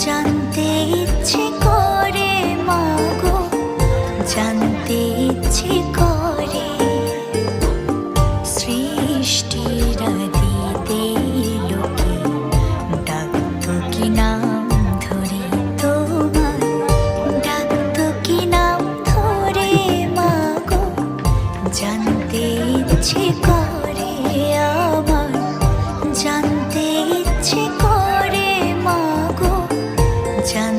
জানতে ইচ্ছে করে মাগো, জানতে ইচ্ছে করে সৃষ্টির আদিতে লোকে ডাকতো কি নাম ধরে তোমার, ডাকতো কি নাম ধরে মাগো, জানতে ইচ্ছে করে আমার, জানতে ইচ্ছে করে মাগো, জানতে